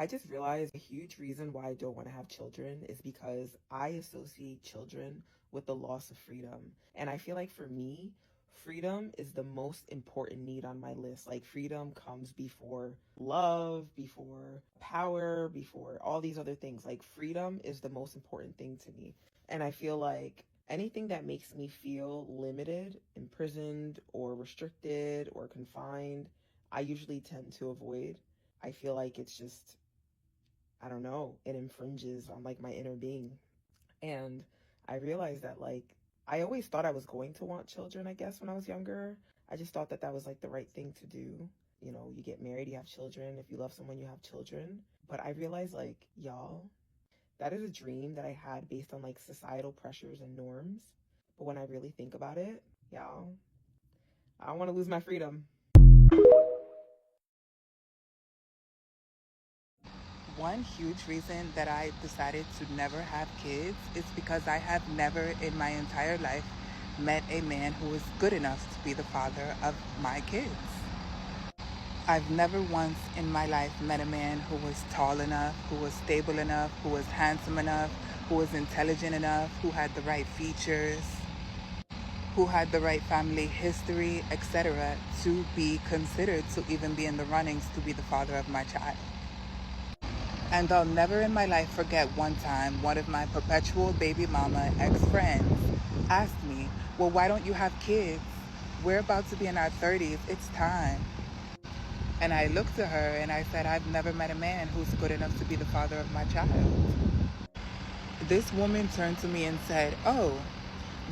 I just realized a huge reason why I don't want to have children is because I associate children with the loss of freedom. And I feel like for me, freedom is the most important need on my list. Like, freedom comes before love, before power, before all these other things. Like, freedom is the most important thing to me. And I feel like anything that makes me feel limited, imprisoned, or restricted, or confined, I usually tend to avoid. I feel like it's just, I don't know, it infringes on like my inner being. And I realized that, like, I always thought I was going to want children, I guess, when I was younger. I just thought that that was like the right thing to do. You know, you get married, you have children. If you love someone, you have children. But I realized, like, y'all, that is a dream that I had based on like societal pressures and norms. But when I really think about it, y'all, I don't want to lose my freedom. One huge reason that I decided to never have kids is because I have never in my entire life met a man who was good enough to be the father of my kids. I've never once in my life met a man who was tall enough, who was stable enough, who was handsome enough, who was intelligent enough, who had the right features, who had the right family history, etc., to be considered to even be in the runnings to be the father of my child. And I'll never in my life forget one time one of my perpetual baby mama ex-friends asked me, well, why don't you have kids? We're about to be in our 30s. It's time. And I looked at her and I said, I've never met a man who's good enough to be the father of my child. This woman turned to me and said, oh,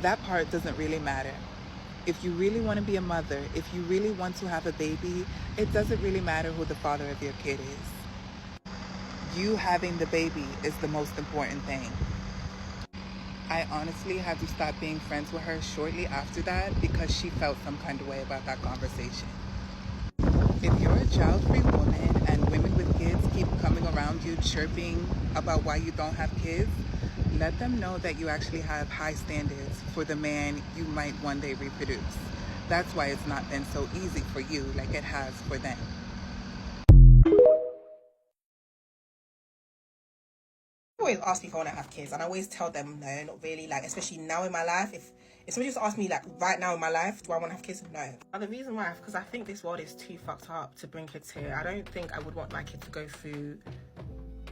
that part doesn't really matter. If you really want to be a mother, if you really want to have a baby, it doesn't really matter who the father of your kid is. You having the baby is the most important thing. I honestly had to stop being friends with her shortly after that because she felt some kind of way about that conversation. If you're a child-free woman and women with kids keep coming around you chirping about why you don't have kids, let them know that you actually have high standards for the man you might one day reproduce. That's why it's not been so easy for you like it has for them. Always ask me if I want to have kids, and I always tell them no, not really. Like, especially now in my life, if somebody just asked me like right now in my life, do I want to have kids? No. And the reason why, because I think this world is too fucked up to bring kids here. I don't think I would want my kid to go through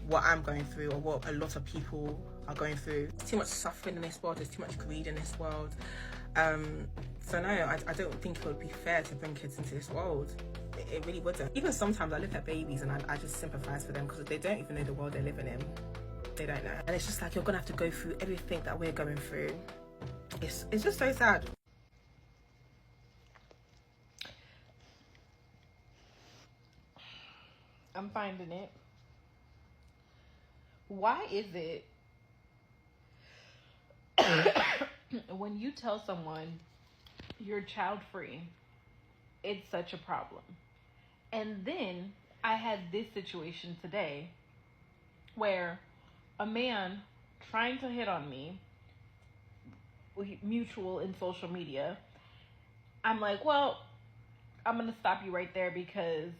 what I'm going through or what a lot of people are going through. There's too much suffering in this world. There's too much greed in this world. So no, I don't think it would be fair to bring kids into this world. It really wouldn't. Even sometimes I look at babies and I just sympathise for them because they don't even know the world they're living in. They don't know. And it's just like, you're gonna have to go through everything that we're going through. It's just so sad. I'm finding it. Why is it when you tell someone you're child free, it's such a problem? And then I had this situation today where a man trying to hit on me, mutual in social media, I'm like, well, I'm going to stop you right there because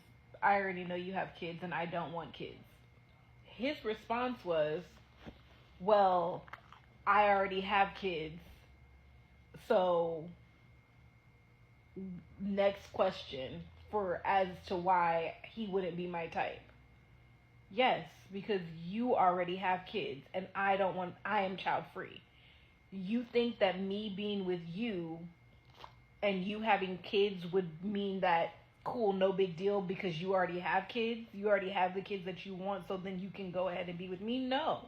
I already know you have kids and I don't want kids. His response was, well, I already have kids, so next question for as to why he wouldn't be my type. Yes, because you already have kids and I am child free. You think that me being with you and you having kids would mean that cool, no big deal because you already have kids? You already have the kids that you want, so then you can go ahead and be with me? No.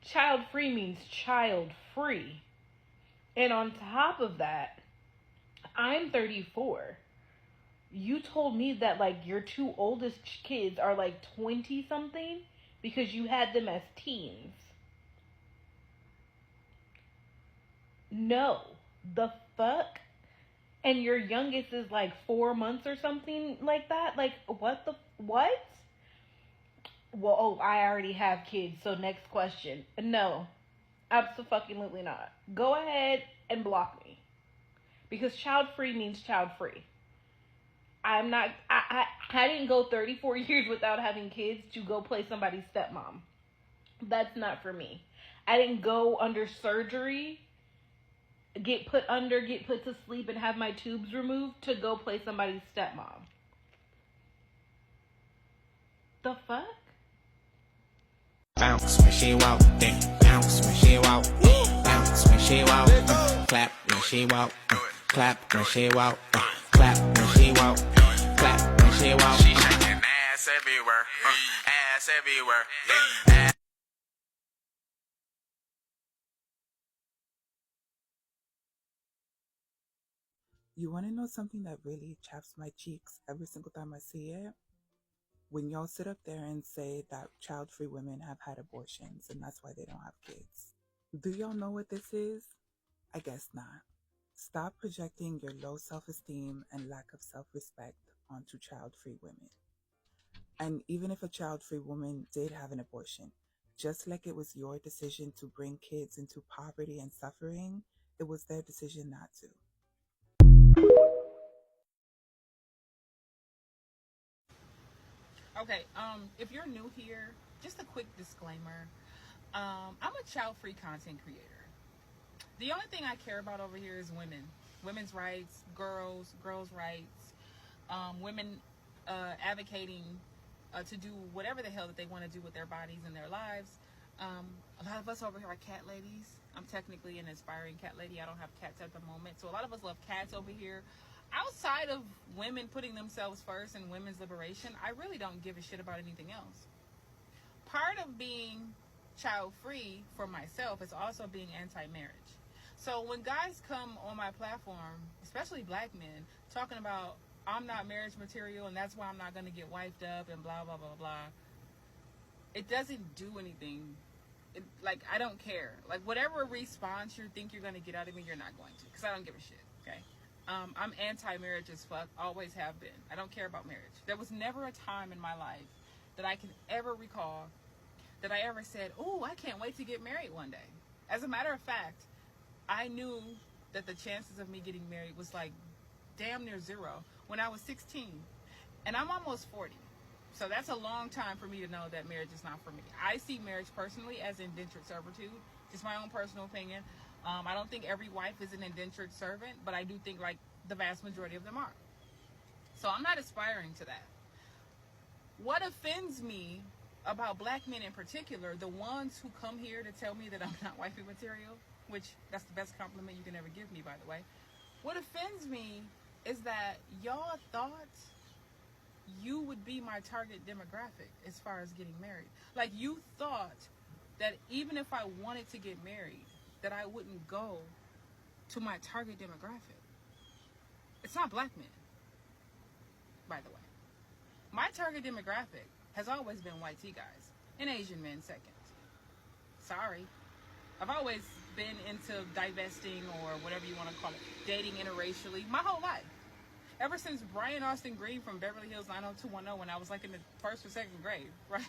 Child free means child free. And on top of that, I'm 34. You told me that like your two oldest kids are like 20 something because you had them as teens. No. The fuck? And your youngest is like 4 months or something like that? Like, what? Well, oh, I already have kids, so next question. No. Absolutely not. Go ahead and block me. Because child free means child free. I'm not. I didn't go 34 years without having kids to go play somebody's stepmom. That's not for me. I didn't go under surgery, get put to sleep, and have my tubes removed to go play somebody's stepmom. The fuck? Bounce when she walk, then bounce when she walk, bounce when she walk, clap when she walk, clap when she walk, clap when she walk, clap when she walk. She shaking ass everywhere, ass everywhere. Ass. You want to know something that really chaps my cheeks every single time I see it? When y'all sit up there and say that child-free women have had abortions and that's why they don't have kids. Do y'all know what this is? I guess not. Stop projecting your low self-esteem and lack of self-respect onto child-free women. And even if a child-free woman did have an abortion, just like it was your decision to bring kids into poverty and suffering, it was their decision not to. Okay, if you're new here, just a quick disclaimer. I'm a child-free content creator. The only thing I care about over here is women, women's rights, girls' rights, women advocating to do whatever the hell that they want to do with their bodies and their lives. A lot of us over here are cat ladies. I'm technically an aspiring cat lady. I don't have cats at the moment, so a lot of us love cats over here. Outside of women putting themselves first and women's liberation, I really don't give a shit about anything else. Part of being child free for myself is also being anti-marriage. So when guys come on my platform, especially black men, talking about I'm not marriage material and that's why I'm not going to get wifed up and blah blah blah blah, it doesn't do anything. Like, I don't care. Like, whatever response you think you're going to get out of me, you're not going to, because I don't give a shit. Okay. I'm anti-marriage as fuck, always have been. I don't care about marriage. There was never a time in my life that I can ever recall that I ever said, "Oh, I can't wait to get married one day." As a matter of fact, I knew that the chances of me getting married was like damn near zero when I was 16. And I'm almost 40. So that's a long time for me to know that marriage is not for me. I see marriage personally as indentured servitude, just my own personal opinion. I don't think every wife is an indentured servant, but I do think like the vast majority of them are. So I'm not aspiring to that. What offends me about black men in particular, the ones who come here to tell me that I'm not wifey material, which that's the best compliment you can ever give me, by the way. What offends me is that y'all thought you would be my target demographic as far as getting married. Like, you thought that even if I wanted to get married, that I wouldn't go to my target demographic. It's not black men, by the way. My target demographic has always been white tea guys and Asian men second. Sorry. I've always been into divesting, or whatever you want to call it, dating interracially my whole life. Ever since Brian Austin Green from Beverly Hills 90210, when I was like in the first or second grade, right?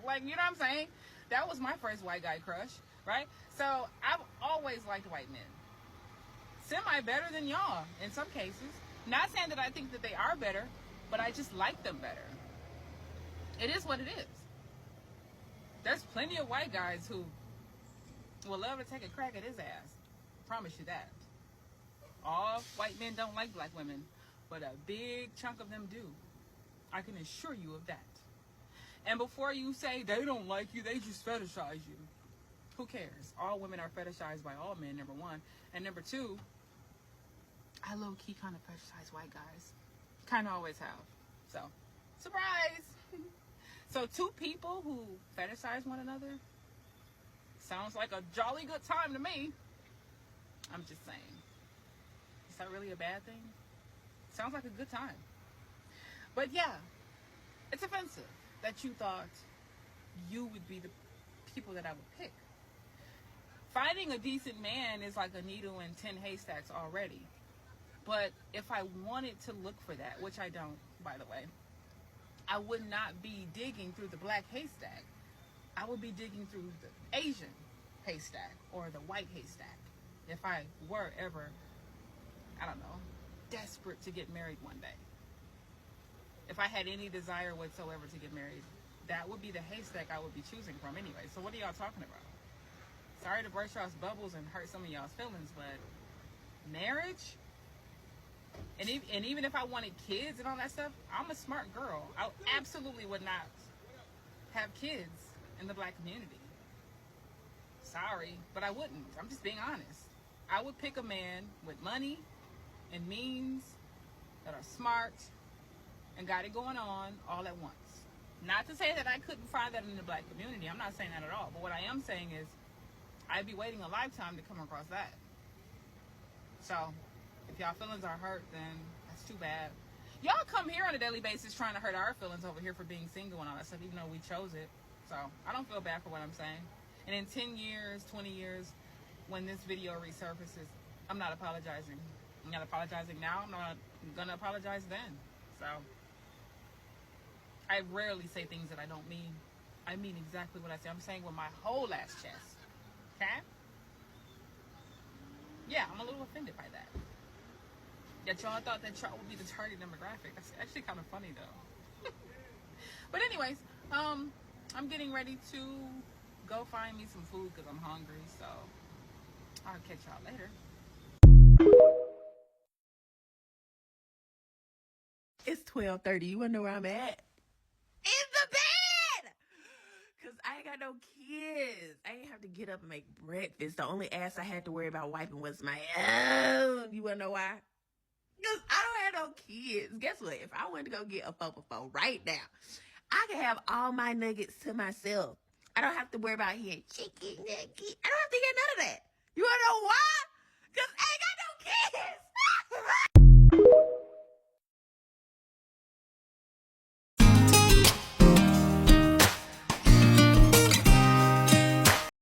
Like, you know what I'm saying? That was my first white guy crush, right? So I've always liked white men. Semi better than y'all in some cases. Not saying that I think that they are better, but I just like them better. It is what it is. There's plenty of white guys who will love to take a crack at his ass. Promise you that. All white men don't like black women, but a big chunk of them do. I can assure you of that. And before you say they don't like you, they just fetishize you. Who cares? All women are fetishized by all men, number one. And number two, I low-key kind of fetishize white guys. Kind of always have. So, surprise! So two people who fetishize one another sounds like a jolly good time to me. I'm just saying. Is that really a bad thing? Sounds like a good time. But yeah, it's offensive that you thought you would be the people that I would pick. Finding a decent man is like a needle in 10 haystacks already. But if I wanted to look for that, which I don't, by the way, I would not be digging through the black haystack. I would be digging through the Asian haystack or the white haystack if I were ever, I don't know, desperate to get married one day. if I had any desire whatsoever to get married, that would be the haystack I would be choosing from anyway. So what are y'all talking about? Sorry to burst y'all's bubbles and hurt some of y'all's feelings, but marriage? And even if I wanted kids and all that stuff, I'm a smart girl. I absolutely would not have kids in the black community. Sorry, but I wouldn't. I'm just being honest. I would pick a man with money and means that are smart and got it going on all at once. Not to say that I couldn't find that in the black community. I'm not saying that at all. But what I am saying is I'd be waiting a lifetime to come across that. So if y'all feelings are hurt, then that's too bad. Y'all come here on a daily basis trying to hurt our feelings over here for being single and all that stuff, even though we chose it. So I don't feel bad for what I'm saying. And in 10 years, 20 years, when this video resurfaces, I'm not apologizing. I'm not apologizing now. I'm not going to apologize then. So I rarely say things that I don't mean. I mean exactly what I say. I'm saying with my whole ass chest. Okay? Yeah, I'm a little offended by that. Yet y'all thought that y'all would be the target demographic. That's actually kind of funny though. But anyways, I'm getting ready to go find me some food because I'm hungry. So I'll catch y'all later. It's 12:30. You wanna know where I'm at? In the bed! Cause I ain't got no kids. I ain't have to get up and make breakfast. The only ass I had to worry about wiping was my own. You wanna know why? Because I don't have no kids. Guess what? If I wanted to go get a 4x4 right now, I can have all my nuggets to myself. I don't have to worry about hearing chicken nugget. I don't have to hear none of that.